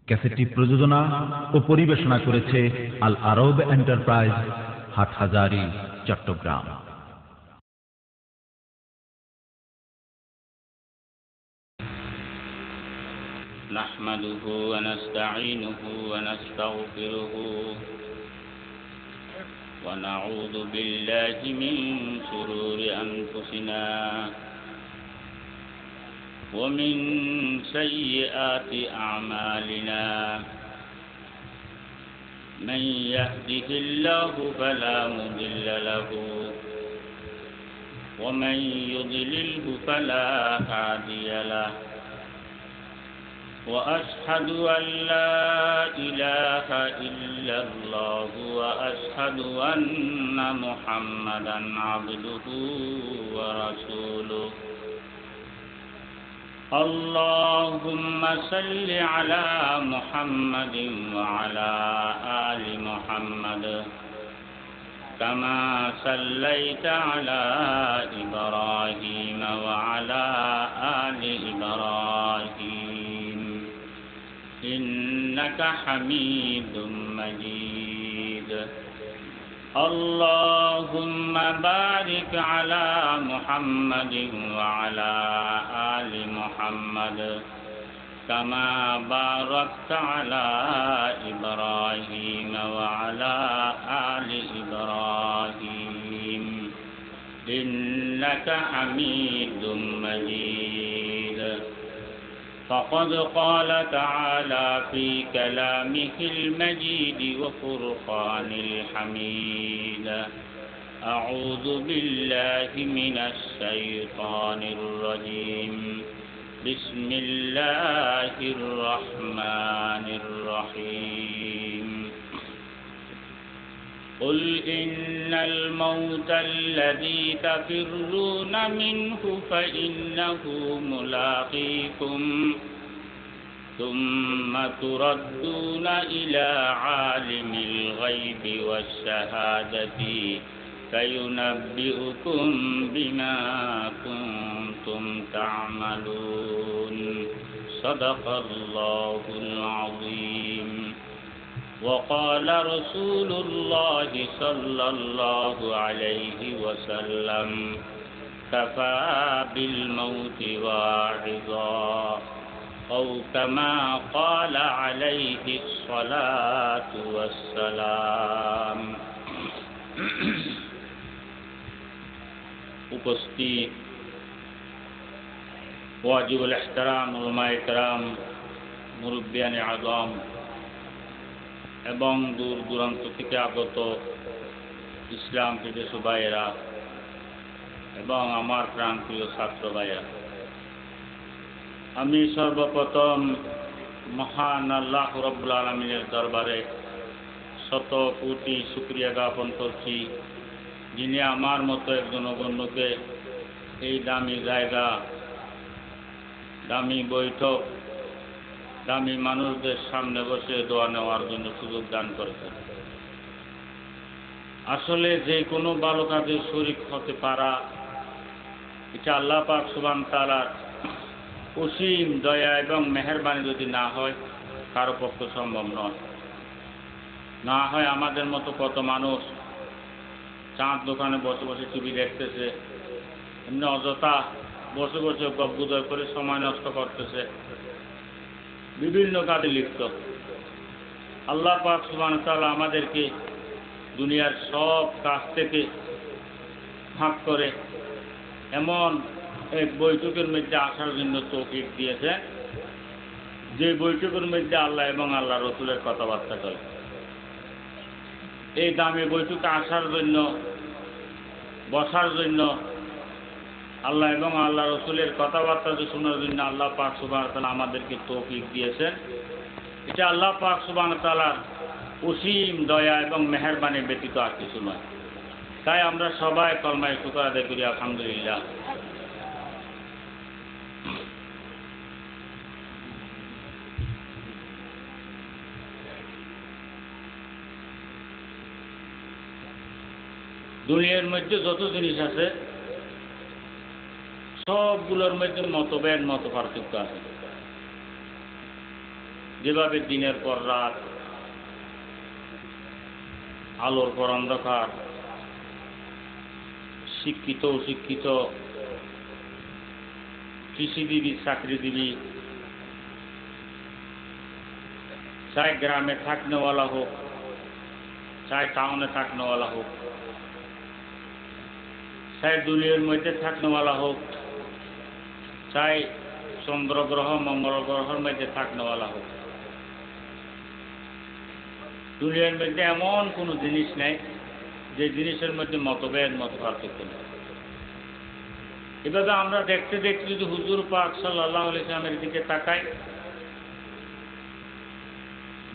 ক্যাসেটটি প্রযোজনা ও পরিবেশনা করেছে আল আরব এন্টারপ্রাইজ, হাটহাজারী, চট্টগ্রাম। নাহমাদুহু ওয়া নাস্তাঈনুহু ওয়া নাস্তাগফিরুহু ওয়া নাউযু বিল্লাহি মিন শুরুরি আনফুসিনা ওয়া মিন সাইয়্যাতি আ'মালিনা। মান ইয়াহদিহিল্লাহু ফালা মুদিল্লা লাহু ওয়া মান ইউদ্লিলহু ফালা হাদিয়া লাহু। وأشهد أن لا إله إلا الله وأشهد أن محمدا عبده ورسوله. اللهم صل على محمد وعلى آل محمد كما صليت على إبراهيم وعلى آل إبراهيم إنك حميد مجيد. اللهم بارك على محمد وعلى آل محمد كما باركت على إبراهيم وعلى آل إبراهيم إنك حميد مجيد. فقد قال تعالى في كلامه المجيد وفرقان الحميد: أعوذ بالله من الشيطان الرجيم. بسم الله الرحمن الرحيم. قل إن الموت الذي تفرون منه فإنه ملاقيكم ثم تردون إلى عالم الغيب والشهادة فينبئكم بما كنتم تعملون. صدق الله العظيم. وقال رسول الله صلى الله عليه وسلم: كفى بالموت واعظا، أو كما قال عليه الصلاة والسلام. উপস্থিত ওয়াজিবুল ইহতারাম উলামায়ে কেরাম, মুরব্বিয়ানে আযম এবং দূর দূরান্ত থেকে আগত ইসলাম প্রিয় ভাইয়েরা এবং আমার প্রাণপ্রিয় ছাত্র ভাইয়েরা, আমি সর্বপ্রথম মহান আল্লাহ রাব্বুল আলামিনের দরবারে শত কোটি শুকরিয়া জ্ঞাপন করছি, যিনি আমার মতো একজন অগণ্যকে এই দামি জায়গা, দামি বৈঠক, দামি মানুষদের সামনে বসে দোয়া নেওয়ার জন্য সুযোগ দান করেছেন। আসলে যে কোনো ভালো কাজে শরীক হতে পারা, এটা আল্লাহ পাক সুবহান তাআলার অসীম দয়া এবং মেহেরবানি যদি না হয় কারো পক্ষে সম্ভব নয়। না হয় আমাদের মতো কত মানুষ চাঁদ দোকানে বসে বসে টিভি দেখতেছে, এমনি অযথা বসে বসে গপগুজব করে সময় নষ্ট করতেছে, বিভিন্ন কাজে লিপ্ত। আল্লাহ পাক সুবহানাহু ওয়া তাআলা আমাদেরকে দুনিয়ার সব কাজ থেকে ভাগ করে এমন এক বৈঠকের মধ্যে আসার জন্য তৌফিক দিয়েছে, যে বৈঠকের মধ্যে আল্লাহ এবং আল্লাহ রসুলের কথাবার্তা চলে। এই দামি বৈঠকে আসার জন্য, বসার জন্য, আল্লাহ এবং আল্লাহ রসুলের কথাবার্তা শোনার জন্য আল্লাহ পাক সুবহানাহু ওয়া তাআলা আমাদেরকে তৌফিক দিয়েছেন। এটা আল্লাহ পাক সুবহানাহু ওয়া তাআলার অসীম দয়া এবং মেহেরবানি ব্যতীত আর কিছু নয়। তাই আমরা সবাই কলমায়ে শুকর আদায় করি, আলহামদুলিল্লাহ। দুনিয়ার মধ্যে যত জিনিস আছে সবগুলোর মধ্যে মতভেদ, মত পার্থক্য আছে। যেভাবে দিনের পর রাত, আলোর পর অন্ধকার, শিক্ষিত অশিক্ষিত, কৃষিজীবী চাকরিজীবী, চাই গ্রামে থাকনেওয়ালা হোক, চাই টাউনে থাকনেওয়ালা হোক, চাই দুনিয়ার মধ্যে থাকনেওয়ালা হোক, চাই চন্দ্র গ্রহ মঙ্গল গ্রহের মধ্যে থাকনেওয়ালা হোক, দুনিয়ার মধ্যে এমন কোনো জিনিস নেই যে জিনিসের মধ্যে মতভেদ মত পার্থক্য নেই। এভাবে আমরা দেখতে দেখতে যদি হুজুর পাক সাল্লাল্লাহু আলাইহি ওয়াসাল্লামের দিকে তাকাই,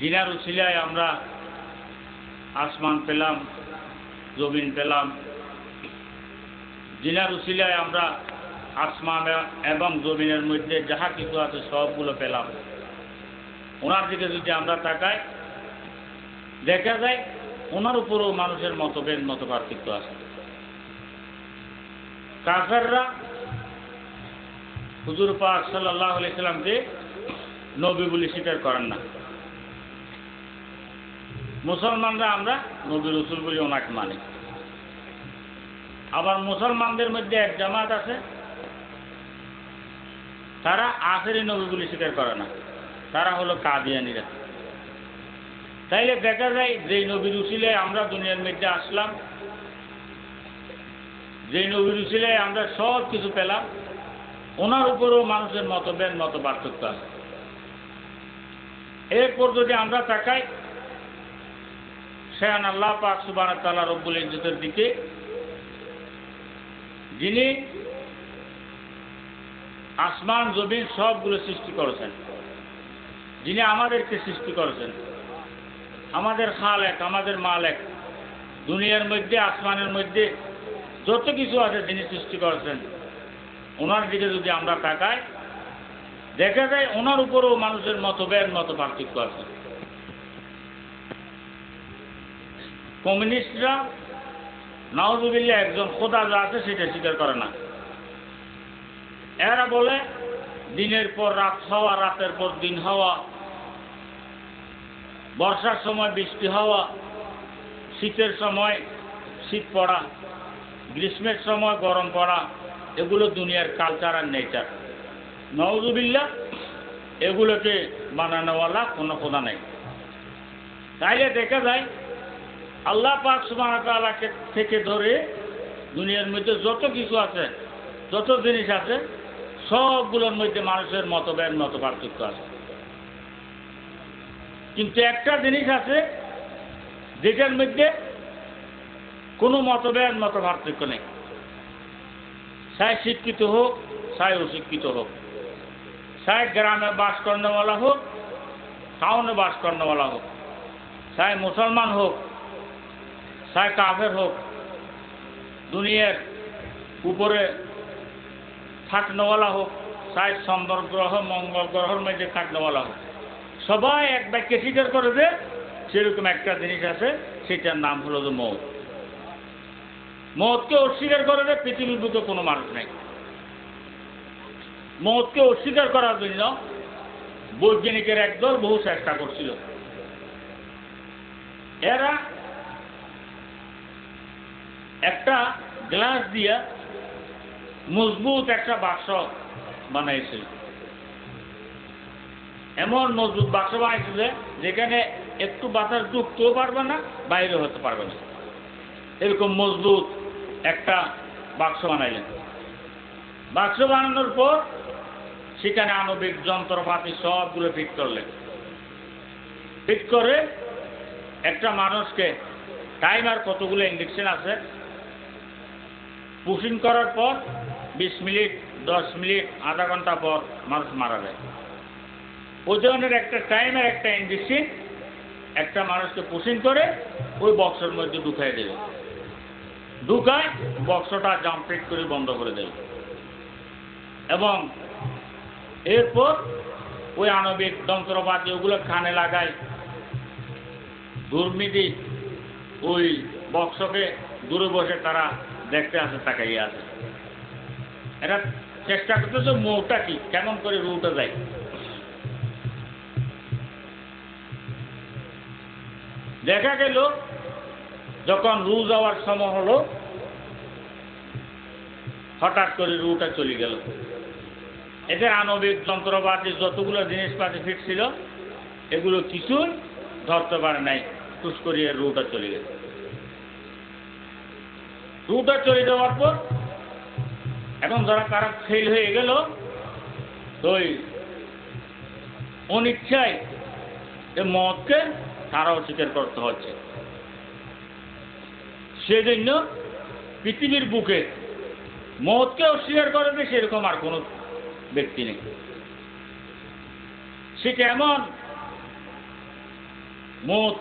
জিনার উসিলায় আমরা আসমান পেলাম, জমিন পেলাম, জিনার উসিলায় আমরা আসমান এবং জমিনের মধ্যে যাহা কিছু আছে সবগুলো পেলাম। ওনার দিকে যদি আমরা তাকাই, দেখা যায় ওনার উপরও মানুষের মতভেদ মত পার্থক্য আছে। কাফেররা হুজুর পাক সাল্লাল্লাহু আলাইহি সাল্লামকে নবী বলে স্বীকার করেন না। মুসলমানরা আমরা নবী রসুল বলে ওনাকে মানি। আবার মুসলমানদের মধ্যে এক জামাত আছে, তারা আখেরি নবী বলে স্বীকার করে না, তারা হলো কাদিয়ানীরা। তাইলে দেখা যায় যেই নবীর উসিলায় আমরা দুনিয়ার মধ্যে আসলাম, যেই নবীর উসিলায় আমরা সব কিছু পেলাম, ওনার উপরেও মানুষের মতভেদ মত পার্থক্য আছে। এরপর যদি আমরা তাকাই স্বয়ং আল্লাহ পাক সুবহানাহু ওয়া তাআলা রব্বুল ইজ্জতের দিকে, যিনি আসমান জমিন সবগুলো সৃষ্টি করেছেন, যিনি আমাদেরকে সৃষ্টি করেছেন, আমাদের খালেক, আমাদের মালেক, দুনিয়ার মধ্যে আসমানের মধ্যে যত কিছু আছে যিনি সৃষ্টি করেছেন, ওনার দিকে যদি আমরা তাকাই, দেখা যায় ওনার উপরেও মানুষের মতভেদ মত পার্থক্য আছে। কমিউনিস্টরা নাউজুবিল্লাহ একজন খোদা যা আছে সেটা স্বীকার করে না। এরা বলে দিনের পর রাত হওয়া, রাতের পর দিন হওয়া, বর্ষার সময় বৃষ্টি হওয়া, শীতের সময় শীত পড়া, গ্রীষ্মের সময় গরম পড়া, এগুলো দুনিয়ার কালচার আর নেচার। নাউজুবিল্লাহ এগুলোকে বানানোওয়ালা কোনো খোদা নেই। তাইলে দেখা যায় আল্লাহ পাক সুবহানাহু ওয়া তাআলা থেকে ধরে দুনিয়ার মধ্যে যত কিছু আছে, যত জিনিস আছে, সবগুলোর মধ্যে মানুষের মতভেদ মত পার্থক্য আছে। কিন্তু একটা জিনিস আছে যেটার মধ্যে কোনো মতভেদ মত পার্থক্য নেই, চাই শিক্ষিত হোক, চাই অশিক্ষিত হোক, চাই গ্রামে বাস করনেওয়ালা হোক, টাউনে বাস করনেওয়ালা হোক, চাই মুসলমান হোক, চাই কাফের হোক, দুনিয়ার উপরে থাকনেওয়ালা হোক, চাই চন্দ্র গ্রহ মঙ্গল গ্রহের মধ্যে থাকনেওয়ালা হোক, সবাই এক বাক্যে স্বীকার করে যে সেরকম একটা জিনিস আছে, সেটার নাম হলো যে মৌত। মৌতকে অস্বীকার করে যে পৃথিবীর বুকে কোনো মানুষ নেই। মৌতকে অস্বীকার করার জন্য বৈজ্ঞানিকের একদল বহু চেষ্টা করছিল। এরা একটা গ্লাস দিয়া মজবুত একটা বাক্স বানাইছিল, এমন মজবুত বাক্স বানাইছিল যেখানে একটু বাতাস ঢুকতেও পারবে না, বাইরে হতে পারবে না, এরকম মজবুত একটা বাক্স বানাইলেন। বাক্স বানানোর পর সেখানে আণবিক যন্ত্রপাতি সবগুলো ফিট করলেন। ফিট করে একটা মানুষকে টাইমার কতগুলো ইঞ্জেকশন আছে, পুশিং করার পর 20 মিনিট, 10 মিনিট, আধা ঘন্টা পর মানুষ মারা যায়। ওই ধরনের একটা টাইমের একটা ইঞ্জেকশন একটা মানুষকে পুশিং করে ওই বক্সের মধ্যে ঢুকাই দেবে, ঢুকায় বক্সটা জাম্পিট করে বন্ধ করে দেবে, এবং এরপর ওই আণবিক যন্ত্রপাতি ওগুলো কানে লাগায়, দুর্নীতি ওই বক্সকে দূরে বসে তারা দেখতে আসে, তাকাইয়ে আসে। এরা চেষ্টা করতেছে মৌটা কি কেমন করে রুটে যায়। দেখা গেল যখন রু যাওয়ার সময় হলো, হঠাৎ করে রুটা চলে গেল। এদের আণবিক যন্ত্রপাতি যতগুলো জিনিসপাতি ফিরছিল এগুলো কিছুই ধরতে পারে নাই, টুস করিয়ে রুটা চলে গেল। রুটা চলে যাওয়ার পর এখন যারা কারা ফেল হয়ে গেল, তো অনিচ্ছায় মতকে তারাও স্বীকার করতে হচ্ছে। সেজন্য পৃথিবীর বুকে মতকে অস্বীকার করবে সেরকম আর কোনো ব্যক্তি নেই। সেটা এমন মত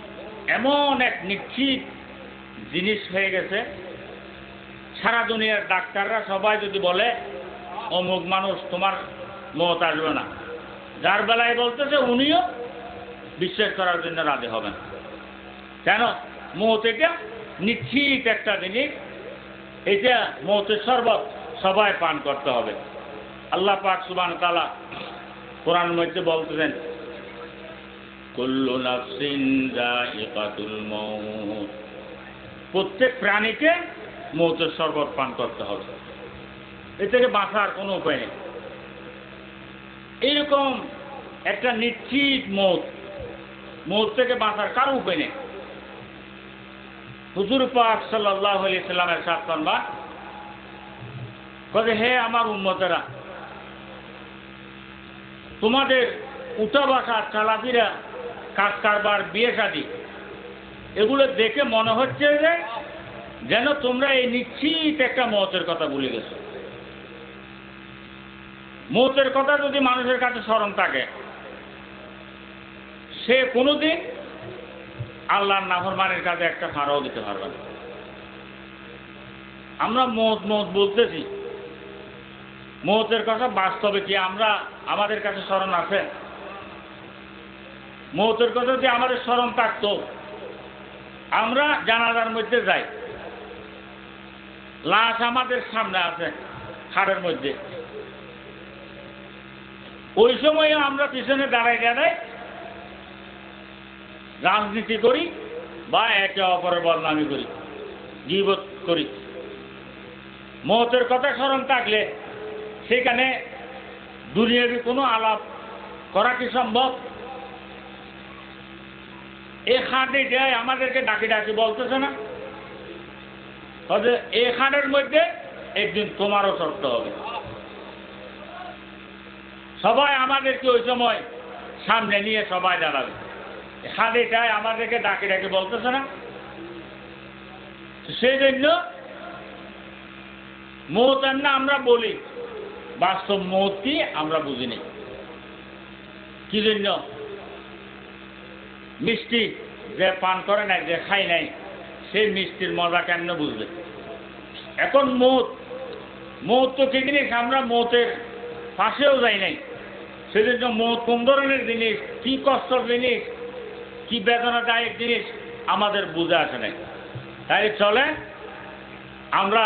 এমন এক নিশ্চিত জিনিস হয়ে গেছে, সারা দুনিয়ার ডাক্তাররা সবাই যদি বলে অমুক মানুষ তোমার মত আসবে না, যার বেলায় বলতেছে উনিও বিশ্বাস করার জন্য রাজি হবেন। কেন? মত এটা নিশ্চিত একটা জিনিস, এটা মতের শরবত সবাই পান করতে হবে। আল্লাহ পাক সুবহানাহু ওয়া তাআলা কোরআনের মধ্যে বলতেছেন, কুল্লু নাফসিন যায়িকাতুল মাউত, প্রত্যেক প্রাণীকে মৌতের শরবত পান করতে হবে, এ থেকে বাঁচার কোনো উপায় নেই। এইরকম একটা নিশ্চিত মৌত থেকে বাঁচার কারো উপায় নেই। হুজুর পাক সাল্লাল্লাহু আলাইহি সাল্লামের সাথ ফরমান বলে, হে আমার উম্মতেরা, তোমাদের উঠা বসা, চলাফেরা, কাজ কারবার, বিয়ে শাদী এগুলো দেখে মনে হচ্ছে যে যেন তোমরা এই নিশ্চিত একটা মৌতের কথা ভুলে গেছো। মৌতের কথা যদি মানুষের কাছে স্মরণ থাকে, সে কোনোদিন আল্লাহর নাফরমানের কাছে একটা ফাড়াও দিতে পারবে না। আমরা মৌত বলতেছি, মৌতের কথা বাস্তবে কি আমাদের কাছে স্মরণ আছে? মৌতের কথা যদি আমাদের স্মরণ থাকতো, আমরা জানাজার মধ্যে যাই, লাশ আমাদের সামনে আছে খাটের মধ্যে, ওই সময়ে আমরা পিছনে দাঁড়াই রাজনীতি করি বা একে অপরের বদনামি করি, গীবত করি। মৌতের কথা স্মরণ থাকলে সেখানে দুনিয়াবি কোনো আলাপ করা কি সম্ভব? এই খাটে যায় আমাদেরকে ডাকি বলতেছে না, এই খাটের মধ্যে একদিন তোমারও শর্ত হবে। সবাই আমাদেরকে ওই সময় সামনে নিয়ে সবাই দাঁড়াবে, খাটে যায় আমাদেরকে ডাকি বলতেছে না। সেই জন্য মৌত না আমরা বলি, বাস্তব মৌত কি আমরা বুঝিনি। কি জন্য? মিষ্টি যে পান করে নাই, যে খাই নাই, সেই মিষ্টির মজা কেন বুঝবে? এখন মৌত তো কি জিনিস, আমরা মৌতের পাশেও যাই নাই। সেজন্য মৌত কোন ধরনের জিনিস, কি কষ্টর জিনিস, কি বেদনাদায়ক জিনিস আমাদের বুঝে আসে নাই। তাই চলে আমরা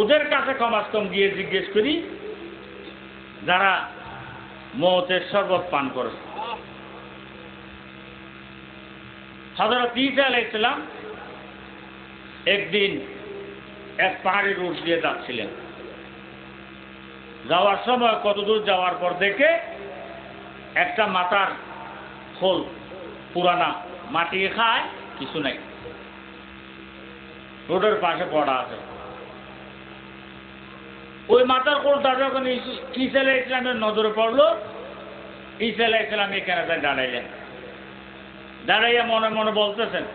ওদের কাছে কমাস কম গিয়ে জিজ্ঞেস করি যারা মৌতের শরবত পান করে। হযরত ঈসা আলাইহিস সালাম একদিন এক পাহাড়ি রুট দিয়ে যাচ্ছিলেন। যাওয়ার সময় কতদূর যাওয়ার পর দেখে একটা মাথার খোল পুরানা, মাটি খায়, কিছু নাই, রোডের পাশে পড়া আছে। ওই মাথার খোলটা যখন ঈসা আলাইহিস সালামের নজরে পড়লো, ঈসা আলাইহিস সালাম এখানে দাঁড়াইলেন। দাঁড়াইয়া মনে মনে বলতেছেন,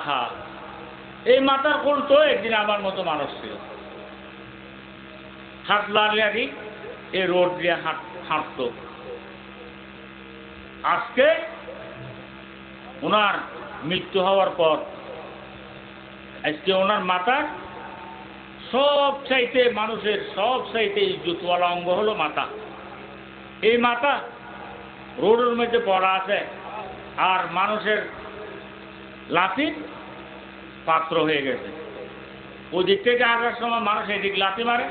হা, এই মাথার খোল তো একদিন আমার মতো মানুষ ছিল, হাত লাগারি এই রোড দিয়ে হাঁটত। আজকে ওনার মৃত্যু হওয়ার পর আজকে ওনার মাথার মানুষের সব চাইতে ইজ্জতওয়ালা অঙ্গ হলো মাথা। এই মাথা রোডের মধ্যে পড়া আছে, আর মানুষের লাঠির পাত্র হয়ে গেছে। ওই দিক থেকে আসার সময় মানুষ এদিক লাথি মারে,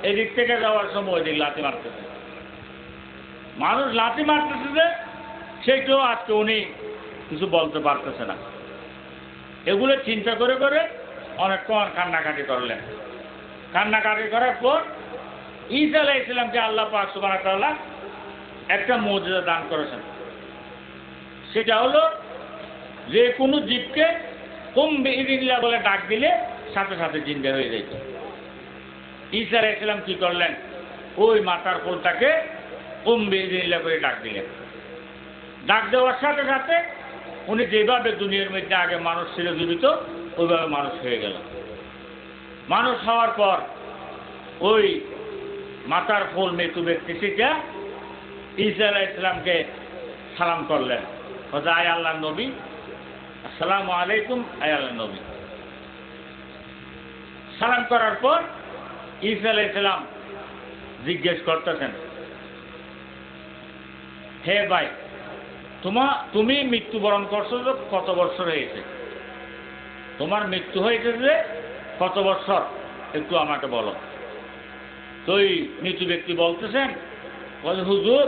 এদিক থেকে যাওয়ার সময় ওই দিক লাথি মারতেছে। মানুষ লাথি মারতেছে যে সেইটাও আজকে উনি কিছু বলতে পারতেছে না। এগুলো চিন্তা করে করে অনেকক্ষণ কান্নাকাটি করলেন। কান্নাকাটি করার পর ঈসা আলাইহিস সালামকে আল্লাহ পাক সুবহানাহু ওয়া তাআলা একটা মুজিজা দান করেছেন। সেটা হলো যে কোনো জীবকে কুম বিইযনিল্লাহ বলে ডাক দিলে সাথে সাথে জিন্দা হয়ে যেত। ঈসা আলাইহিস সালাম কি করলেন? ওই মাতার কোলটাকে কুম বিইযনিল্লাহ করে ডাক দিলেন। ডাক দেওয়ার সাথে সাথে উনি যেভাবে দুনিয়ার মধ্যে আগে মানুষ ছিল জীবিত, ওইভাবে মানুষ হয়ে গেল। মানুষ হওয়ার পর ওই মাতার কোল মৃত্যু ব্যক্তিটা ঈসা আলাইহিস সালামকে সালাম করলেন, বলছে, আয় আল্লাহর নবী, আসসালামু আলাইকুম, আয় আল্লাহর নবী। সালাম করার পর ঈসা আলাইহিস সালাম জিজ্ঞেস করতেছেন, হে ভাই, তুমি মৃত্যুবরণ করছো যে কত বছর হয়েছে? তোমার মৃত্যু হয়েছে যে কত বছর, একটু আমাকে বলো। তো ওই মৃত্যু ব্যক্তি বলতেছেন, বলে, হুজুর,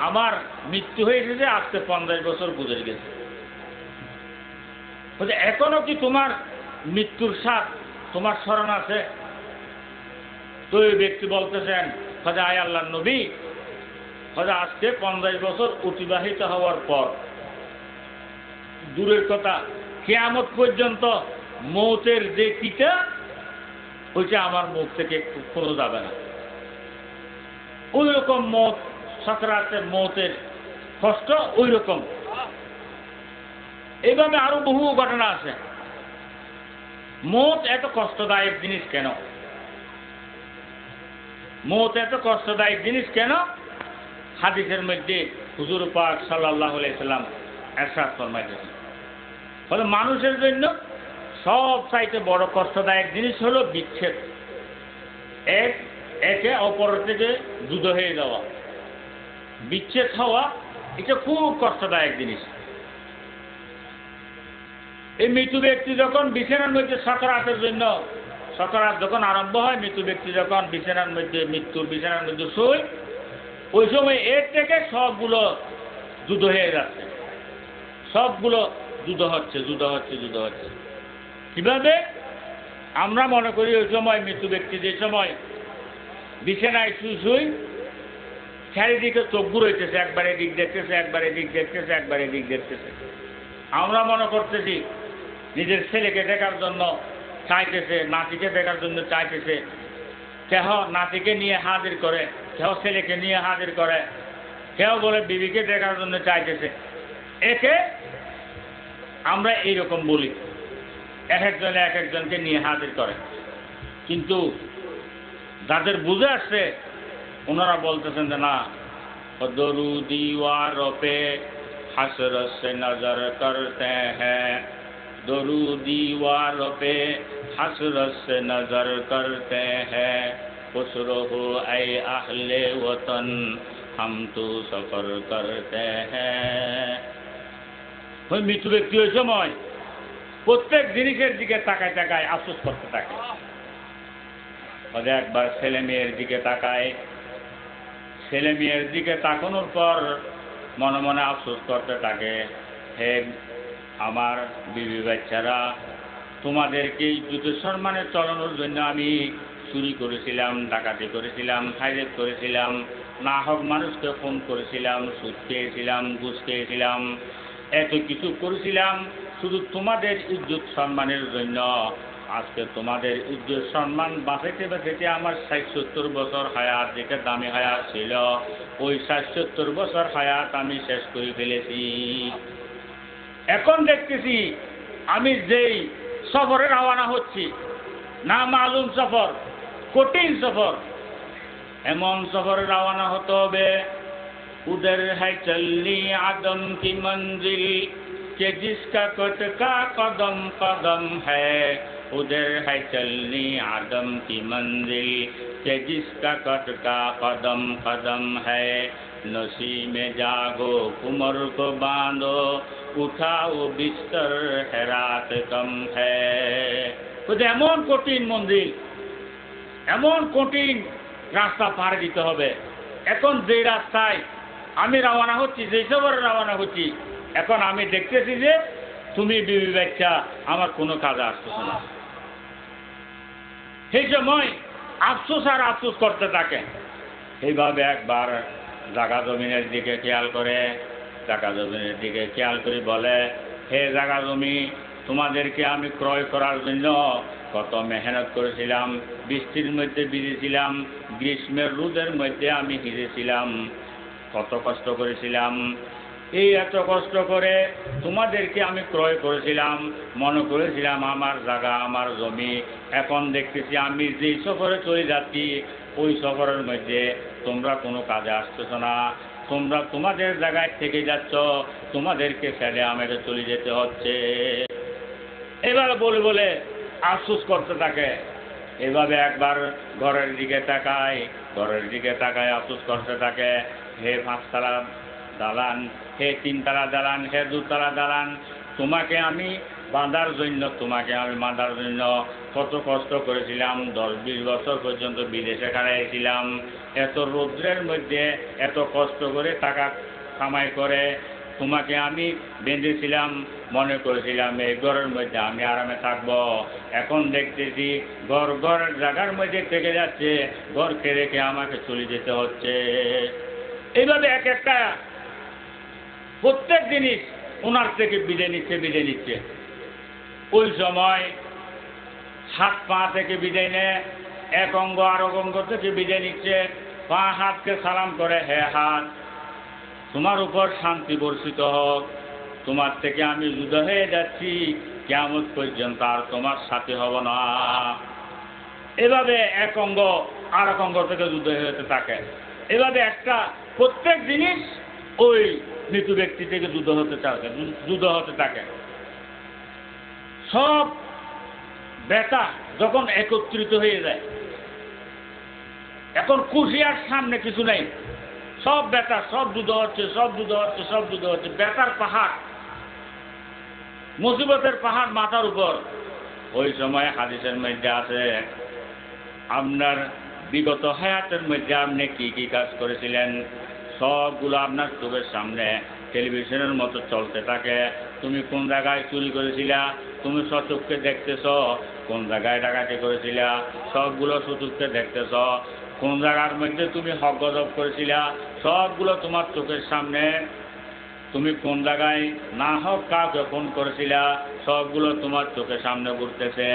আমার মৃত্যু হয়েছে যে আজকে 50 বছর গুজরে গেছে। বলছে, এখনো কি তোমার মৃত্যুর স্বাদ তোমার স্মরণ আছে? তো ওই ব্যক্তি বলতেছেন, আয় আল্লাহর নবী, আজকে 50 বছর অতিবাহিত হওয়ার পর দূরের কথা কিয়ামত পর্যন্ত মৌতের যে টিকা, ওইটা আমার মুখ থেকে কোনো যাবে না। ওই রকম মৌত, সাকরাতের মৌতের কষ্ট ওই রকম। এইভাবে আরো বহু ঘটনা আছে। মৌত এত কষ্টদায়ক জিনিস কেন? মৌত এত কষ্টদায়ক জিনিস কেন? হাদিসের মধ্যে হুজুর পাক সাল্লাল্লাহু আলাইহি সাল্লাম ইরশাদ ফরমাইতেছেন, বলে, মানুষের জন্য সব চাইতে বড় কষ্টদায়ক জিনিস হলো বিচ্ছেদ। একে অপরের থেকে যুদ্ধ হয়ে যাওয়া, বিচ্ছেদ হওয়া, এটা খুব কষ্টদায়ক জিনিস। এই মৃত্যু ব্যক্তি যখন বিছানার মধ্যে সাকরাতের জন্য, সাকরাত যখন আরম্ভ হয়, মৃত্যু ব্যক্তি যখন বিছানার মধ্যে, মৃত্যুর বিছানার মধ্যে শোয়, ওই সময় এর থেকে সবগুলো যুদ্ধ হয়ে যাচ্ছে, সবগুলো যুদ্ধ হচ্ছে। কিভাবে? আমরা মনে করি ওই সময় মৃত্যু ব্যক্তি যে সময় বিছানায় শুই চারিদিকে চোখ ঘুরাইতেছে, একবারে দিক দেখতেছে, একবারে দিক দেখতেছে, একবারে দিক দেখতেছে। আমরা মনে করতেছি নিজের ছেলেকে দেখার জন্য চাইতেছে, নাতিকে দেখার জন্য চাইতেছে। কেহ নাতিকে নিয়ে হাজির করে, কেহ ছেলেকে নিয়ে হাজির করে, কেউ বলে বিবিকে দেখার জন্য চাইতেছে। একে আমরা এইরকম বলি, এক একজনকে নিয়ে হাজির করে। কিন্তু যাদের বুঝে আসছে ওনারা বলতেছেন যে না, দরুদি ওয়ারপে হাসরত সে নজর করতে হ্যাঁ, দরুদি ওয়ারপে হাসরত সে নজর করতে হ্যাঁ, खुश रहो ऐ अहले वतन हम तो सफर करते हैं। ওই মৃত্যু ব্যক্তি ওই সময় প্রত্যেক জিনিসের দিকে তাকায় তাকায় আফসোস করতে থাকে। একবার ছেলে মেয়ের দিকে তাকায়, ছেলে মেয়ের দিকে তাকানোর পর মনে মনে আফসোস করতে থাকে, হে আমার বিবি বাচ্চারা, তোমাদেরকে ইজ্জতের সম্মানে চলানোর জন্য আমি চুরি করেছিলাম, ডাকাতি করেছিলাম, খাইরেত করেছিলাম, না হক মানুষকে ফোন করেছিলাম, সুদ খেয়েছিলাম, ঘুষ খেয়েছিলাম, এত কিছু করেছিলাম শুধু তোমাদের ইজ্জত সম্মানের জন্য। আজকে তোমাদের ইজ্জত সম্মান বাঁচাইতে বাঁচাইতে আমার ৬০-৭০ বছর হায়াত, যেটা দামি হায়াত ছিল, ওই ৬০-৭০ বছর হায়াত আমি শেষ করে ফেলেছি। এখন দেখতেছি আমি যেই সফরে রওনা হচ্ছি, না মালুম সফর, কঠিন সফর, এমন সফরে রওনা হতে হবে, উদর है चलनी आदम की मंजिल के जिसका कटका कदम कदम है, उधर है चलनी आदम की मंजिल के जिसका कटका कदम कदम है, नसी में जागो कुमर को बांधो उठाओ बिस्तर है रात कम है। तो এমন কঠিন মন্দির, এমন কঠিন রাস্তা পার দিতে হবে। এখন যে রাস্তায় আমি রওনা হচ্ছি, যে সফরে রওনা হচ্ছি, এখন আমি দেখতেছি যে তুমি বিবি বাচ্চা আমার কোনো কাজে আসতেছে না। সেই সময় আফসোস আর আফসোস করতে থাকে। এইভাবে একবার জাগা জমিনের দিকে খেয়াল করে, জাগা জমিনের দিকে খেয়াল করে বলে, হে জাগা জমি, তোমাদেরকে আমি ক্রয় করার জন্য কত মেহনত করেছিলাম, বৃষ্টির মধ্যে ভিজেছিলাম, গ্রীষ্মের রোদের মধ্যে আমি ভিজেছিলাম, কত কষ্ট করেছিলাম। এই এত কষ্ট করে তোমাদেরকে আমি ক্রয় করেছিলাম, মনে করেছিলাম আমার জায়গা আমার জমি। এখন দেখতেছি আমি যেই সফরে চলে যাচ্ছি ওই সফরের মধ্যে তোমরা কোনো কাজে আসতেছ না, তোমরা তোমাদের জায়গায় থেকে যাচ্ছ, তোমাদেরকে ফেলে আমাকে চলে যেতে হচ্ছে। এবার বলে বলে আফসোস করতে থাকে। এভাবে একবার ঘরের দিকে তাকায়, ঘরের দিকে তাকায় আফসোস করতে থাকে। হে 5 তালা দালান, হে 3 তালা দালান, হে 2 তালা দালান, তোমাকে আমি বাঁধার জন্য, তোমাকে আমি বাঁধার জন্য কত কষ্ট করেছিলাম, 10-20 বছর পর্যন্ত বিদেশে কাটাইছিলাম। এত রৌদ্রের মধ্যে এত কষ্ট করে টাকা কামাই করে তোমাকে আমি বেঁধেছিলাম, মনে করেছিলাম এই ঘরের মধ্যে আমি আরামে থাকব। এখন দেখতেছি ঘরের জায়গার মধ্যে থেকে যাচ্ছে, ঘরকে রেখে আমাকে চলে যেতে হচ্ছে। এইভাবে এক একটা প্রত্যেক জিনিস ওনার থেকে বিদায় নিচ্ছে। ওই সময় হাত পা থেকে বিদায় নেয়, এক অঙ্গ আরেক অঙ্গ থেকে বিদায় নিচ্ছে। পা হাতকে সালাম করে, হে হাত, তোমার উপর শান্তি বর্ষিত হোক, তোমার থেকে আমি জুদা হয়ে যাচ্ছি, কিয়ামত পর্যন্ত আর তোমার সাথে হব না। এভাবে এক অঙ্গ আরেক অঙ্গ থেকে জুদা হতে থাকে। এভাবে একটা প্রত্যেক জিনিস ওই মৃত ব্যক্তি থেকে যুদ্ধ হতে থাকে। সব ব্যথা যখন একত্রিত হয়ে যায়, এখন খুশি আর সামনে কিছু নেই, সব ব্যথা, সব যুদ্ধ হচ্ছে, ব্যথার পাহাড়, মুসিবতের পাহাড় মাথার উপর। ওই সময় হাদিসের মধ্যে আছে, আপনার বিগত হায়াতের মধ্যে আপনি কি কি কাজ করেছিলেন সবগুলো আপনার চোখের সামনে টেলিভিশনের মতো চলতে থাকে। তুমি কোন জায়গায় চুরি করেছিলা, তুমি সচক্ষে দেখতেছ। কোন জায়গায় ডাকাতি করেছিলা, সবগুলো সচক্ষে দেখতেছ। কোন জায়গার মধ্যে তুমি হক গজব করেছিলা, সবগুলো তোমার চোখের সামনে। তুমি কোন জায়গায় না হক কাউকে ফোন করেছিলা, সবগুলো তোমার চোখের সামনে ঘুরতেছে।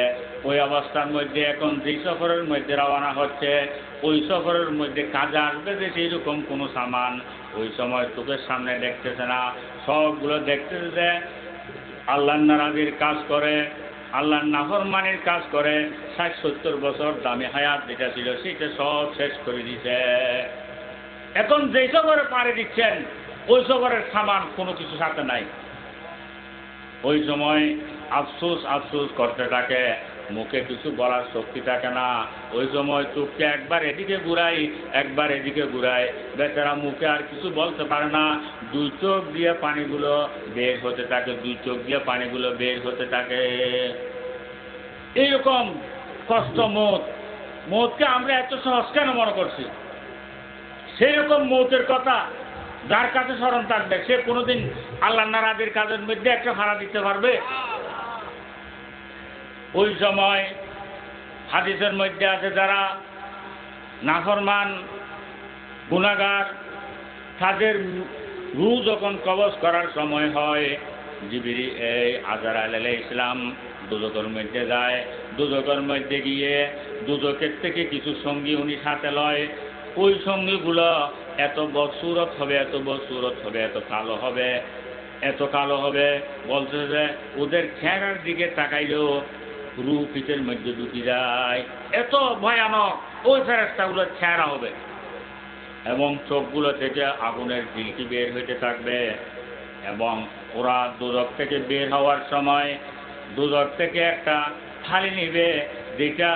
ওই অবস্থার মধ্যে এখন যে সফরের মধ্যে রওনা হচ্ছে, ওই সফরের মধ্যে কাজে আসবে যে সেই রকম কোনো সামান ওই সময় চোখের সামনে দেখতেছে না। সবগুলো দেখতেছে যে আল্লাহর নারাজির কাজ করে, আল্লাহর নাফরমানির কাজ করে। 60-70 বছর দামি হায়াত যেটা ছিল সেটা সব শেষ করে দিছে। এখন যে সফরে পাড়ি দিচ্ছেন ওই সফরের সামান কোনো কিছু সাথে নাই। ওই সময় আফসোস করতে থাকে, মুখে কিছু বলার শক্তি থাকে না। ওই সময় চোখকে একবার এদিকে ঘুরাই, একবার এদিকে ঘুরাই, বেচারা মুখে আর কিছু বলতে পারে না। 2 চোখ দিয়ে পানিগুলো বের হতে থাকে, এইরকম কষ্ট মৌতকে আমরা এত সহজ কেন মনে করছি? সেই রকম মৌতের কথা যার কাছে স্মরণ থাকবে সে কোনোদিন আল্লাহর নারাজির কাজের মধ্যে একটা ভাড়া দিতে পারবে? ওই সময় হাদিসের মধ্যে আছে, যারা নাফরমান গুনাহগার তাদের রূহ যখন কবজ করার সময় হয়, আজরাইল আলাইহিস সালাম দুজকের মধ্যে যায়। দুজকের মধ্যে গিয়ে দুজকের থেকে কিছু সঙ্গী উনি সাথে লয়। ওই সঙ্গীগুলো এত বদসুরত হবে, এত কালো হবে, বলছে যে ওদের চেহারার দিকে তাকাইলেও রূহ পিঠের মধ্যে ঢুকে যায়, এত ভয়ানক ওই ফেরেশতাগুলোর চেহারা হবে। এবং চোখগুলো থেকে আগুনের ঝিলকি বের হইতে থাকবে। এবং ওরা দুজক থেকে বের হওয়ার সময় দুজক থেকে একটা থালি নিবে, যেটা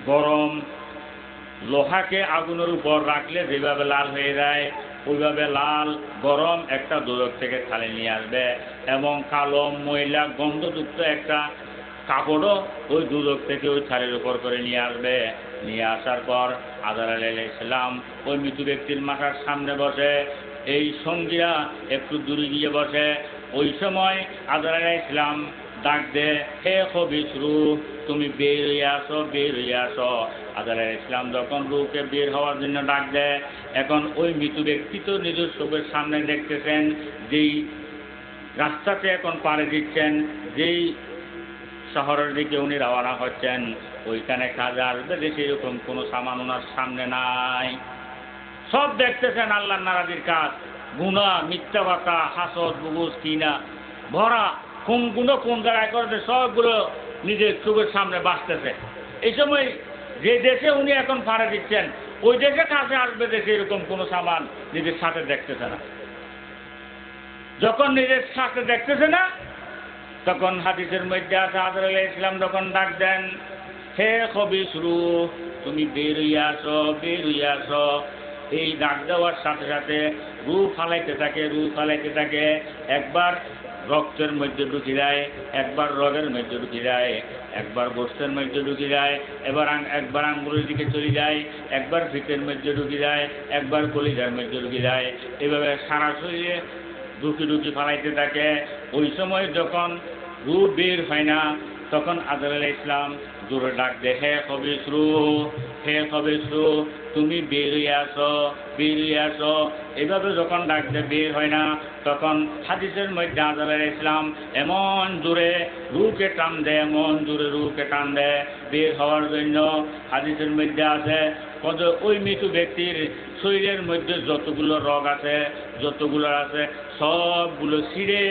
গরম লোহাকে আগুনের উপর রাখলে যেভাবে লাল হয়ে যায় ওইভাবে লাল গরম একটা দুজক থেকে থালি নিয়ে আসবে। এবং কালো ময়লা গন্ধযুক্ত একটা কাপড়ও ওই দুজক থেকে ওই থালির উপর করে নিয়ে আসবে। নিয়ে আসার পর আজরাইল আলাইহিস সালাম ওই মৃত ব্যক্তির মাথার সামনে বসে এই সঙ্গীরা একটু দূরে গিয়ে বসে। ওই সময় আজরাইল আলাইহিস সালাম ডাক দে, হে খবিস রূহ, তুমি বের হয়ে আসো, বের হয়ে আসো। আজরাইল আলাইহিস সালাম যখন রূহকে বের হওয়ার জন্য ডাক দেয়, এখন ওই মৃত্যু ব্যক্তি তো নিজের চোখের সামনে দেখতেছেন, যেই রাস্তাতে এখন পাড়ি দিচ্ছেন, যেই শহরের দিকে উনি রওনা হচ্ছেন, ওইখানে কাজে আসবে যে সেরকম কোনো সামান ওনার সামনে নাই। সব দেখতেছেন আল্লাহর নারাজির কাজ, গুনাহ, মিথ্যা কথা, হাসদ, বুগুজ, কিনা ভরা, কোন গুণো কোন জায়গায় করবে সবগুলো নিজের চোখের সামনে বাঁচতেছে। এই সময় যে দেশে উনি এখন পাড়ি দিচ্ছেন, ওই দেশে কাছে আসবে যে সেরকম কোনো সামান নিজের সাথে দেখতেছে না। যখন নিজের সাথে দেখতেছে না, তখন হাদিসের মধ্যে আছে আজরাইল আলাইহিস সালাম যখন ডাক দেন, হে খবিস রূহ, তুমি বের হইয়া আসো, বের হইয়া আসো। এই ডাক দেওয়ার সাথে সাথে রূহ ফালাইতে থাকে, রূহ ফালাইতে থাকে। একবার রক্তের মধ্যে ঢুকি যায়, একবার রগের মধ্যে ঢুকি যায়, একবার গোস্তের মধ্যে ঢুকি যায়, একবার আঙ্গুলের দিকে চলে যায়, একবার ফিটের মধ্যে ঢুকি যায়, একবার কলিজার মধ্যে ঢুকি যায়। এভাবে সারা শরীরে ঢুকি ঢুকি ফালাইতে থাকে। ওই সময় যখন রূহ বের হয় না, তখন আজরাইল আলাইহিস সালাম জোরে ডাক দেয়, হে খবিস রূহ, হে খবিস রূহ, তুমি বের হয়ে আসো, বের হয়ে আসো। এভাবে যখন ডাক দেয় বের হয় না, তখন হাদিসের মধ্যে আজরাইল আলাইহিস সালাম এমন জোরে রূহকে টান দেয়, এমন জোরে রূহকে টান দেয় বের হওয়ার জন্য। হাদিসের মধ্যে আছে ওই মৃত্যু ব্যক্তির শরীরের মধ্যে যতগুলো রগ আছে, যতগুলো আছে, সবগুলো ছিঁড়ে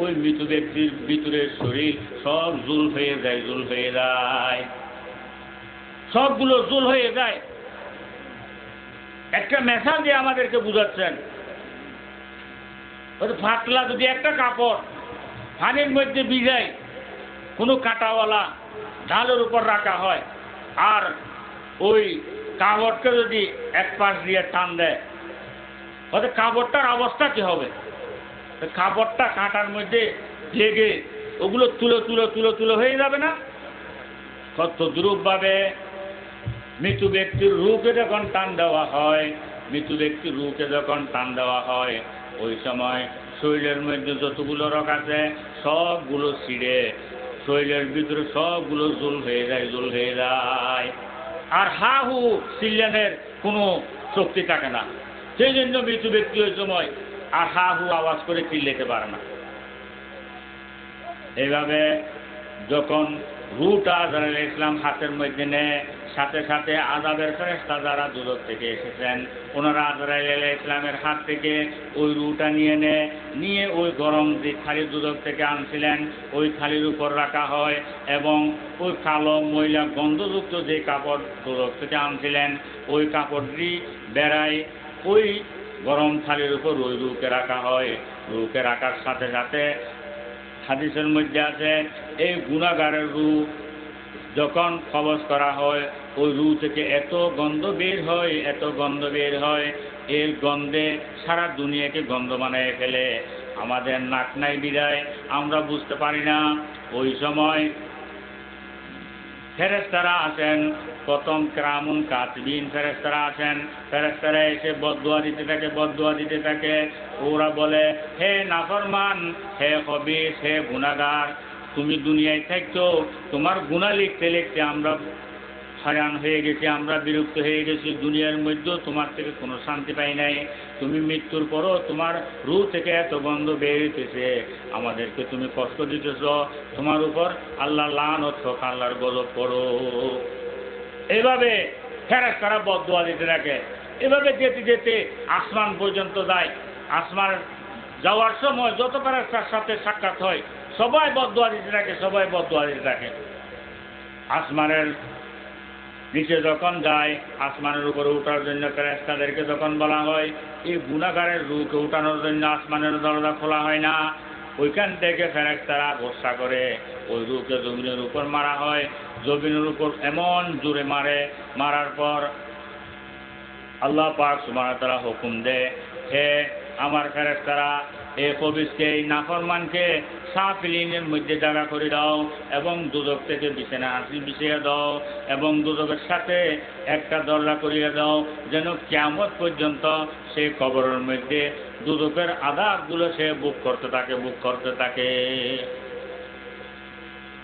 ওই মৃত ব্যক্তির ভিতরের শরীর সব জুল হয়ে যায়, জুল হয়ে যায়, সবগুলো জুল হয়ে যায়। একটা মেশাল দিয়ে আমাদেরকে বুঝাচ্ছেন, ফাটলা যদি একটা কাপড় পানির মধ্যে ভিজায়, কোনো কাঁটাওয়ালা ঢালের উপর রাখা হয়, আর ওই কাপড়কে যদি এক পাশ দিয়ে টান দেয়, তাহলে কাপড়টার অবস্থা কি হবে? কাপড়টা কাঁটার মধ্যে লেগে ওগুলো তুলো তুলো তুলো তুলো হয়ে যাবে না? কত দ্রুপভাবে মৃত ব্যক্তির রূহকে যখন টান দেওয়া হয়, মৃত ব্যক্তির রূহকে যখন টান দেওয়া হয়, ওই সময় শরীরের মধ্যে যতগুলো রগ আছে সবগুলো ছিঁড়ে শরীরের ভিতরে সবগুলো জুল হয়ে যায়, জুল হয়ে যায়। আর হা হু চিল্লানের কোনো শক্তি থাকে না। সেই জন্য মৃত ব্যক্তি ওই সময় আর হা হু আওয়াজ করে চিল্লাতে পারে না। এইভাবে যখন রূহটা আজরাইল আলাইহিস সালাম হাতের মধ্যে নেয়, সাথে সাথে আযাবের ফেরেশতা যারা দূর থেকে এসেছেন, ওনারা আজরাইল আলাইহিস সালামের হাত থেকে ওই রূহটা নিয়ে নেয়, নিয়ে ওই গরম যে থালি দুদক থেকে আনছিলেন ওই থালির উপর রাখা হয়, এবং ওই কালো ময়লা গন্ধযুক্ত যে কাপড় দুদক থেকে আনছিলেন ওই কাপড়টি বেড়ায় ওই গরম থালির উপর ওই রূহকে রাখা হয়। রূহকে রাখার সাথে সাথে হাদিসের মধ্যে আছে, এই গুনাহগারের রূহ যখন কবজ করা হয়, ওই রূহ থেকে এত গন্ধ বের হয়, এত গন্ধ বের হয়, এর গন্ধে সারা দুনিয়াকে গন্ধ বানিয়ে ফেলে। আমাদের নাক নাই বিদায় আমরা বুঝতে পারি না। ওই সময় ফেরেশতারা আছেন, প্রথম কিরামুন কাতিবিন ফেরেশতারা আছেন, ফেরেশতারা এসে বদদুয়া দিতে থাকে, বদদুয়া দিতে থাকে। ওরা বলে, হে নাফরমান, হে খবিস, হে গুনাহগার, তুমি দুনিয়ায় থাকছো, তোমার গুনাহ লিখতে লিখতে আমরা হয়রান হয়ে গেছি, আমরা বিরক্ত হয়ে গেছি, দুনিয়ার মধ্যেও তোমার থেকে কোনো শান্তি পাই নাই। তুমি মৃত্যুর পরও তোমার রূহ থেকে এত গন্ধ বের হইতেছে, আমাদেরকে তুমি কষ্ট দিতেছ, তোমার উপর আল্লাহ লানত হোক, আল্লাহর গজব করো। এইভাবে ফেরেশতারা বদদুয়া দিতে থাকে। এভাবে যেতে যেতে আসমান পর্যন্ত যায়। আসমান যাওয়ার সময় যত ফেরেশতার সাথে সাক্ষাৎ হয় সবাই বদদুয়া দিতে থাকে, সবাই বদদুয়া দিতে থাকে। আসমানের নিচে যখন যায়, আসমানের উপরে উঠার জন্য ফেরেশতাদেরকে যখন বলা হয়, এই গুনাহগারের রূহকে উঠানোর জন্য আসমানের দরজা খোলা হয় না, ওইখান থেকে ফেরেশতারা ভরসা করে ওই রূহকে জমিনের উপর মারা হয়। জমিনের উপর এমন জোরে মারে, মারার পর আল্লাহ পাক সুবহানাহু ওয়া তাআলা হুকুম দেয়, হে আমার ফেরেশতারা, এ কবিজকে, এই নাফরমানকে সাফিলিনের মধ্যে জায়গা করে দাও এবং দুদক থেকে বিছানা হাসি বিছিয়ে দাও এবং দুদকের সাথে একটা দরজা করিয়ে দাও, যেন কিয়ামত পর্যন্ত সে কবরের মধ্যে দুদকের আযাবগুলো সে বুক করতে থাকে।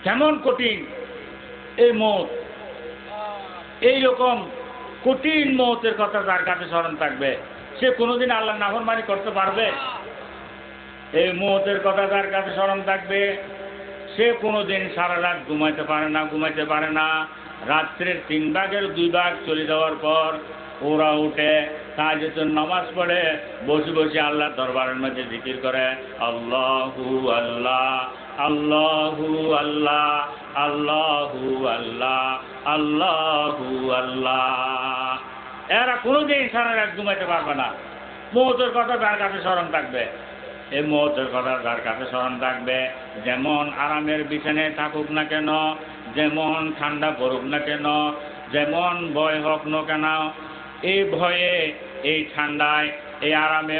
কেমন কঠিন এই মওত! এইরকম কঠিন মওতের কথা যার কাছে স্মরণ থাকবে সে কোনোদিন আল্লাহর নাফরমানি করতে পারবে? এই মওতের কথা যার কাছে স্মরণ থাকবে সে কোনোদিন সারা রাত ঘুমাইতে পারে না। রাত্রের 3 ভাগের 2 ভাগ চলে যাওয়ার পর ওরা উঠে তাহাজ্জুদের নামাজ পড়ে বসে বসে আল্লাহর দরবারের মধ্যে জিকির করে, আল্লাহু আল্লাহ, আল্লাহু আল্লাহ, আল্লাহু আল্লাহ, আল্লাহু আল্লাহ। এরা কোনোদিন সারা রাত ঘুমাইতে পারবে না। মওতের কথা যার কাছে স্মরণ থাকবে, এই মওতের কথা যার কাছে স্মরণ থাকবে, যেমন আরামের বিছানায় থাকুক না কেন, যেমন ঠান্ডা পড়ুক না কেন, যেমন ভয় হোক না কেন, এই ভয়ে, এই ঠান্ডায়, এই আরামে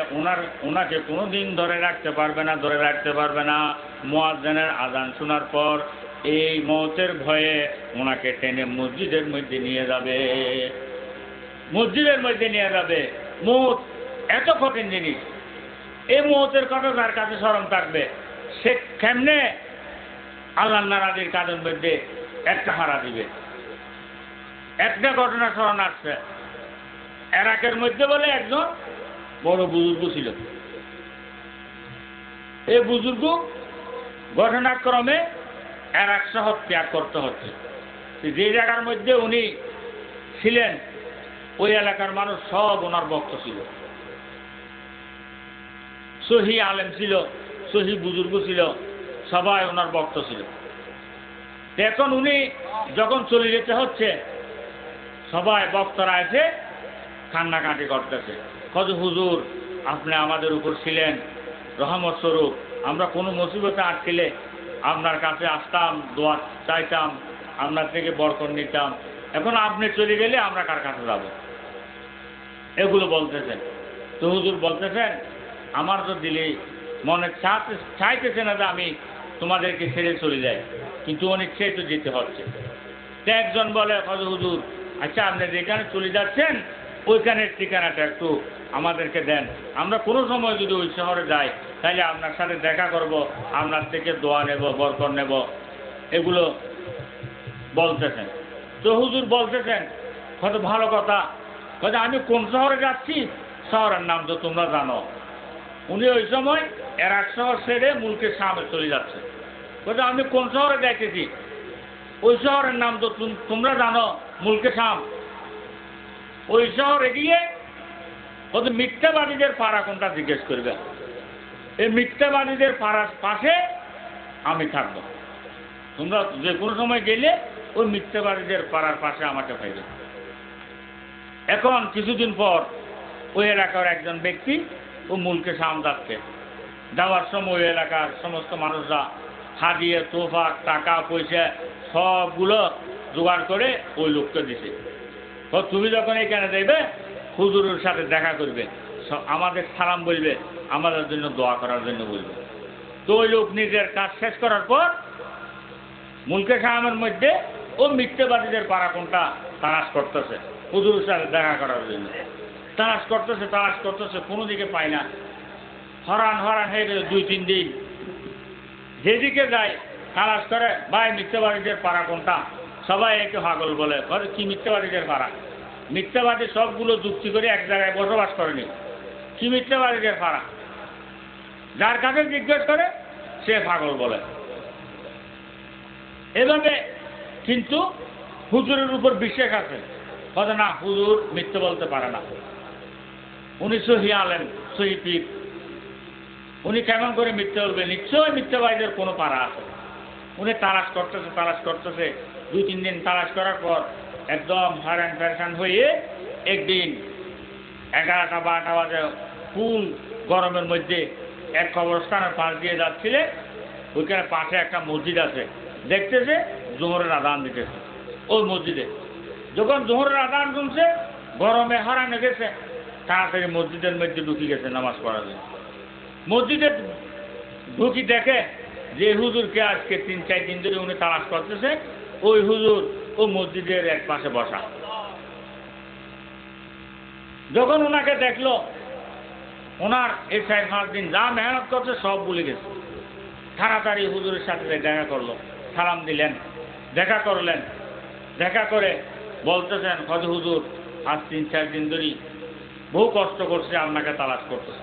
ওনাকে কোনোদিন ধরে রাখতে পারবে না। মুয়াজ্জিনের আযান শোনার পর এই মওতের ভয়ে ওনাকে টেনে মসজিদের মধ্যে নিয়ে যাবে। মওত এত কঠিন জিনিস। এই মওতের কথা যার কাছে স্মরণ থাকবে সে কেমনে আল্লাহর নারাজির কাজের মধ্যে একটা হারা দিবে। একটা ঘটনা স্মরণ আসছে, ইরাকের মধ্যে বলে একজন বড় বুজুর্গ ছিল। এই বুজুর্গ ঘটনাক্রমে ইরাক শহর ত্যাগ করতে হচ্ছে। যে জায়গার মধ্যে উনি ছিলেন ওই এলাকার মানুষ সব ওনার ভক্ত ছিল, সহি আলেম ছিল, সহি বুজুর্গ ছিল, সবাই ওনার ভক্ত ছিল। এখন উনি যখন চলে যেতে হচ্ছে সবাই ভক্তরা এসে কান্নাকাটি করতেছে, কত হুজুর আপনি আমাদের উপর ছিলেন রহমত স্বরূপ, আমরা কোনো মুসিবতে আটকিলে আপনার কাছে আসতাম, দোয়া চাইতাম, আপনার থেকে বরকত নিতাম, এখন আপনি চলে গেলে আমরা কার কাছে যাব? এগুলো বলতেছেন। তো হুজুর বলতেছেন আমার তো দিলে মনে চাইতেছে না যে আমি তোমাদেরকে ছেড়ে চলে যাই, কিন্তু অনেক ছেড়ে তো যেতে হচ্ছে। তো একজন বলে, হুজুর আচ্ছা আপনি যেখানে চলে যাচ্ছেন ওইখানের ঠিকানাটা একটু আমাদেরকে দেন, আমরা কোনো সময় যদি ওই শহরে যাই তাহলে আপনার সাথে দেখা করব, আপনার থেকে দোয়া নেব, বরকত নেব। এগুলো বলতেছেন। তো হুজুর বলতেছেন কত ভালো কথা, কথা আমি কোন শহরে যাচ্ছি শহরের নাম তো তোমরা জানো। উনি ওই সময় ইরাক শহর ছেড়ে মুলকে শামে চলে যাচ্ছে। কথা আমি কোন শহরে যাইতেছি ওই শহরের নাম তো তোমরা জানো, মুলকে শাম। ওই শহরে গিয়ে কত মিথ্যাবাদীদের পাড়া কোনটা জিজ্ঞেস করবে, এই মিথ্যাবাদীদের পাড়ার পাশে আমি থাকবো। তোমরা যে কোনো সময় গেলে ওই মিথ্যাবাদীদের পাড়ার পাশে আমাকে পাইবে। এখন কিছুদিন পর ওই এলাকার একজন ব্যক্তি ও মুলকে শাম যাচ্ছে। যাওয়ার সময় ওই এলাকার সমস্ত মানুষরা হাদিয়া, তোফা, টাকা পয়সা সবগুলো জোগাড় করে ওই লোককে দিছে। তো তুমি যখন এখানে যাইবে হুজুরের সাথে দেখা করবে, আমাদের সালাম বলবে, আমাদের জন্য দোয়া করার জন্য বলবে। তো ওই লোক নিজের কাজ শেষ করার পর মুলকে শামের মধ্যে ও মিথ্যাবাদীদের পাড়া কোনটা তালাশ করতেছে হুজুরের সাথে দেখা করার জন্য। তালাশ করতেছে কোনো দিকে পায় না। হরান হয়ে গেল 2-3 দিন। যেদিকে যায় তালাশ করে, ভাই মিথ্যাবাদীদের পাড়া কোনটা? সবাই একে পাগল বলে, কি মিথ্যাবাদীদের পাড়া? মিথ্যাবাদী সবগুলো যুক্তি করে এক জায়গায় বসবাস করেনি, কি মিথ্যাবাদীদের পাড়া? যার কাছে জিজ্ঞেস করে সে পাগল বলে। এভাবে কিন্তু হুজুরের উপর বিশ্বাস আছে, কথা না হুজুর মিথ্যে বলতে পারে না, উনি সহি আলেম, সহি পীর, উনি কেমন করে মিথ্যে বলবে? নিশ্চয়ই মিথ্যাবাদীদের কোনো পাড়া আছে। উনি তালাশ করতেছে 2-3 দিন তালাশ করার পর একদম হয়রান পেরেশান হয়ে একদিন 11টা-12টা বাজে ফুল গরমের মধ্যে এক কবরস্থানের পাশ দিয়ে যাচ্ছিলে, ওইখানে পাশে একটা মসজিদ আছে, দেখতেছে জোহরের আযান দিতেছে ওই মসজিদে। যখন জোহরের আযান শুনছে গরমে হয়রান হয়ে গেছে, তাড়াতাড়ি মসজিদের মধ্যে ঢুকে গেছে নামাজ পড়ার জন্য। মসজিদে ঢুকি দেখে যে হুজুরকে আজকে 3-4 দিন ধরে উনি তালাশ করতেছে, ওই হুজুর ও মসজিদের এক পাশে বসা। যখন ওনাকে দেখলো, ওনার এই 4-5 দিন যা মেহনত করছে সব ভুলে গেছে। তাড়াতাড়ি হুজুরের সাথে দেখা করলো, সালাম দিলেন, দেখা করলেন। দেখা করে বলতেছেন, হযরত হুজুর আজ 3-4 দিন ধরে বহু কষ্ট করছে, আপনাকে তালাশ করতেছে।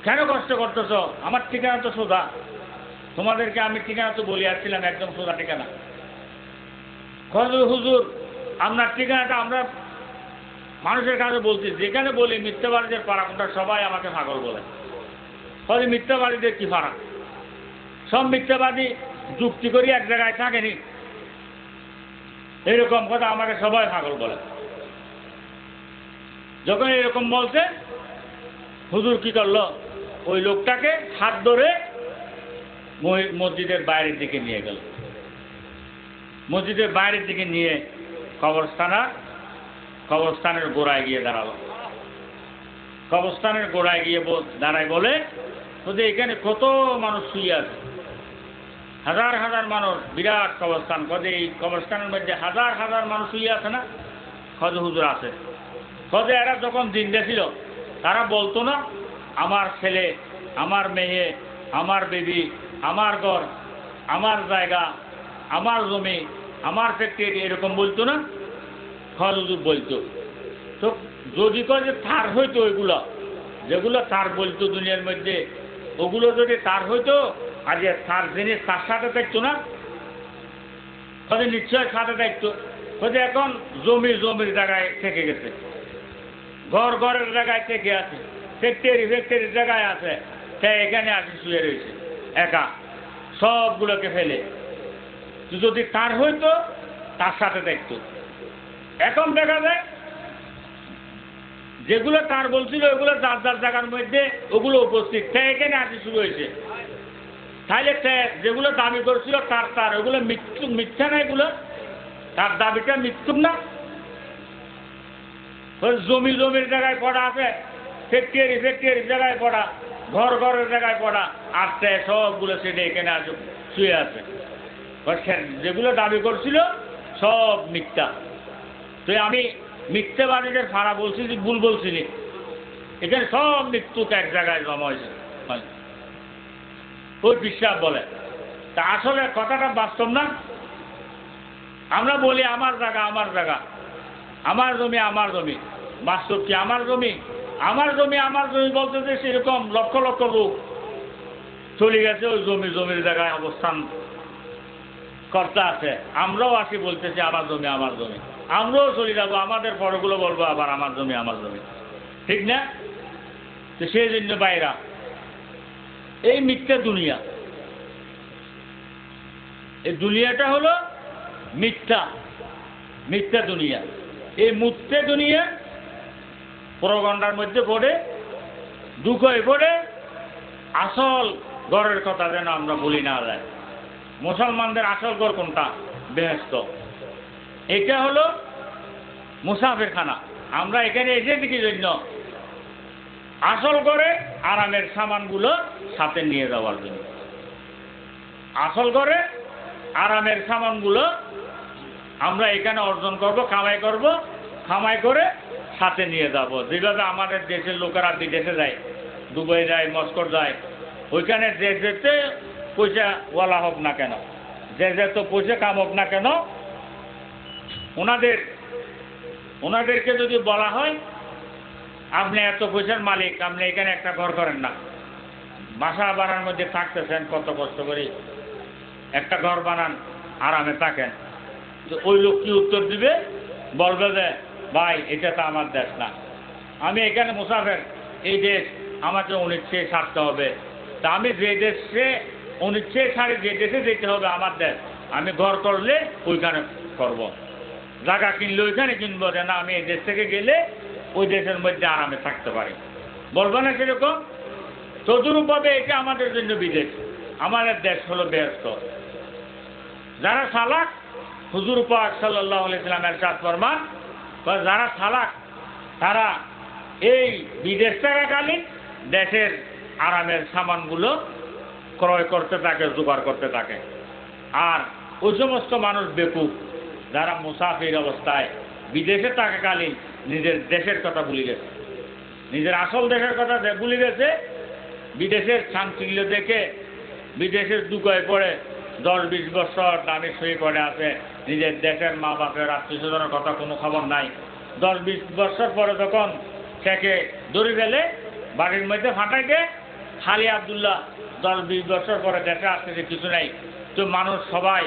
কেন কষ্ট করতেছ? আমার ঠিকানা তো সোজা, তোমাদেরকে আমি ঠিকানা তো বলে আসছিলাম, একদম সোজা ঠিকানা। হযরত হুজুর আপনার ঠিকানাটা আমরা মানুষের কাছে বলছি, যেখানে বলি মিথ্যাবাদীদের পাড়া কোনটা, সবাই আমাকে পাগল বলে। ফলে মিথ্যাবাদীদের কি ফারাক? সব মিথ্যাবাদী যুক্তি করি এক জায়গায় থাকেনি, এরকম কথা আমাকে সবাই পাগল বলে। যখন এরকম বলছে, হুজুর কি করলো, ওই লোকটাকে হাত ধরে মসজিদের বাইরের দিকে নিয়ে গেল। মসজিদের বাইরের দিকে নিয়ে কবরস্থানের গোড়ায় গিয়ে দাঁড়ালো। কবরস্থানের গোড়ায় গিয়ে দাঁড়ায় বলে, এখানে কত মানুষ শুয়ে আছে, হাজার হাজার মানুষ, বিরাট কবরস্থান। এই কবরস্থানের মধ্যে হাজার হাজার মানুষ শুয়ে আছে না? হুজুর আছে। এরা যখন জিন্দা ছিল তারা বলতো না, আমার ছেলে, আমার মেয়ে, আমার বেবি, আমার ঘর, আমার জায়গা, আমার জমি, আমার ফ্যাক্টরি, এরকম বলতো না? হুজুর বলতো। তো যদি যে তার হইতো, ওইগুলো যেগুলো তার বলতো দুনিয়ার মধ্যে, ওগুলো যদি তার হইতো, আজ তার জিনিস তার সাথে থাকতো না? নিশ্চয় সাথে থাকতো। এখন জমির জায়গায় থেকে গেছে, ঘরের জায়গায় থেকে আছে, ফ্যাক্টরির জায়গায় আছে, সে এখানে আসে শুয়ে রয়েছে একা, সবগুলোকে ফেলে। যদি তার হইতো, তার সাথে দেখতো। এখন দেখা যায় যেগুলো তার বলছিল ওগুলো যার যার জায়গার মধ্যে ওগুলো উপস্থিত, সে এখানে আসে শুরু হয়েছে। তাহলে যেগুলো দাবি করছিল তার ওগুলো মিথ্যা না, এগুলো তার দাবিটা মৃত্যুর না? জমির জায়গায় পড়া আছে, ফ্যাক্টরির জায়গায় পড়া, ঘরের জায়গায় পড়া, আর সবগুলো সেটা এখানে আসে শুয়ে আছে। যেগুলো দাবি করছিল সব মিথ্যা। তো আমি মিথ্যাবাদীদের ফাড়া বলছি, ভুল বলছিলি। এখানে সব মৃত্যু এক জায়গায় জমা হয়েছে, ওই বিশ্বাস বলে। তা আসলে কথাটা বাস্তব না। আমরা বলি আমার জায়গা, আমার জায়গা, আমার জমি, আমার জমি। বাস্তব কি? আমার জমি বলতে যে সেরকম লক্ষ লক্ষ লোক চলে গেছে ওই জমির জায়গায় অবস্থান করতে আছে। আমরাও আসি বলতেছি আমার জমি, আমরাও চলে যাবো, আমাদের পরগুলো বলবো আবার আমার জমি, ঠিক না? তো সেই জন্য বাইরা এই মিথ্যা দুনিয়া, এই দুনিয়াটা হলো মিথ্যা দুনিয়া। এই মিথ্যা দুনিয়া প্রগণ্ডার মধ্যে পড়ে, দুঃখে পড়ে, আসল ঘরের কথা যেন আমরা বলি না যায়। মুসলমানদের আসল ঘর কোনটা? বেহেশত। এটা হলো মুসাফিরখানা। আমরা এখানে এসে দেখি জন্য আসল ঘরে আরামের সামানগুলো সাথে নিয়ে যাওয়ার জন্য। আসল ঘরে আরামের সামানগুলো আমরা এখানে অর্জন করব, কামাই করে সাথে নিয়ে যাব। যেভাবে আমাদের দেশের লোকেরা বিদেশে যায়, দুবাই যায়, মস্কো যায়, ওইখানে যে যেতে পয়সাওয়ালা হোক না কেন, যে যত পয়সা কামক না কেন, ওনাদেরকে যদি বলা হয় আপনি এত পয়সার মালিক, আপনি এখানে একটা ঘর করেন না, বাসা বাড়ার মধ্যে থাকতেছেন কত কষ্ট করে, একটা ঘর বানান, আরামে থাকেন। ওই লোক কি উত্তর দিবে? বলবে যে ভাই এটা তো আমার দেশ না, আমি এখানে মুসাফির, এই দেশ আমাকে অনিচ্ছে ছাড়তে হবে। তা আমি যে দেশে অনিচ্ছে ছাড়ে, যে দেশে যেতে হবে আমার দেশ, আমি ঘর করলে ওইখানে করব, জায়গা কিনলে ওইখানে কিনবো, না আমি এই দেশ থেকে গেলে ওই দেশের মধ্যে আরামে থাকতে পারি। বলবো না সেরকম? তদুরূপভাবে এটা আমাদের জন্য বিদেশ, আমাদের দেশ হলো বেহেশত। যারা সালাক, হুজুর পাক সাল্লাল্লাহু আলাইহি ওয়াসাল্লাম ইরশাদ ফরমান, যারা সালাক তারা এই বিদেশ থাকাকালীন দেশের আরামের সামানগুলো ক্রয় করতে থাকে, জোগাড় করতে থাকে। আর ওই সমস্ত মানুষ বেকুব যারা মুসাফির অবস্থায় বিদেশে থাকাকালীন নিজের দেশের কথা ভুলে গেছে, নিজের আসল দেশের কথা ভুলে গেছে। বিদেশের চাঞ্চল্য দেখে বিদেশের দুঃখে পড়ে 10-20 বছর দামি সই পড়ে আছে, নিজের দেশের মা বাপের আত্মীয় স্বজনের কথা কোনো খবর নাই। 10-20 বছর পরে যখন সেকে দড়ি ফেলে বাড়ির মধ্যে ফাটাইকে, খালি আবদুল্লাহ 10-20 বছর পরে দেশে আসতেছে, কিছু নাই। তো মানুষ সবাই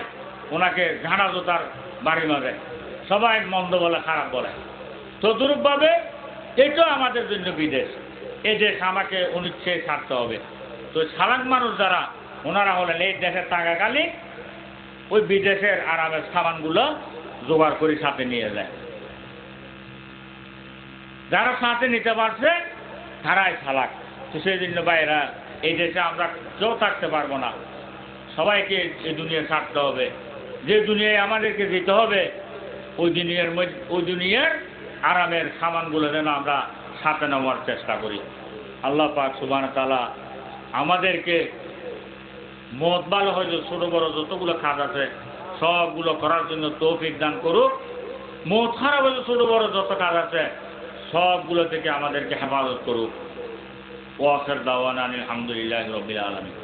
ওনাকে ঝাঁড়া জোতার বাড়ি মারে, সবাই মন্দ বলে, খারাপ বলে। তদ্রূপভাবে এটাও আমাদের জন্য বিদেশ। এই দেশ আমাকে অনিচ্ছে ছাড়তে হবে। তো সালাক মানুষ যারা, ওনারা হলেন এই দেশের থাকাকালীন ওই বিদেশের আরামের সামানগুলো জোগাড় করে সাথে নিয়ে যায়। যারা সাথে নিতে পারছে তারাই সালাক। তো সেই জন্য ভাইরা, এই দেশে আমরা কেউ থাকতে পারবো না, সবাইকে এই দুনিয়া ছাড়তে হবে। যে দুনিয়ায় আমাদেরকে যেতে হবে ওই দুনিয়ার আরামের সামানগুলো যেন আমরা সাথে নেওয়ার চেষ্টা করি। আল্লাহ পাক সুবহানাহু ওয়া তাআলা আমাদেরকে মত ভালো হয়তো ছোট বড় যতগুলো কাজ আছে সবগুলো করার জন্য তৌফিক দান করুক। মত খারাপ হয়তো ছোট বড় যত কাজ আছে সবগুলো থেকে আমাদেরকে হেফাজত করুক। ওয়া আখির দাওয়ানা আলহামদুলিল্লাহি রাব্বিল আলামিন।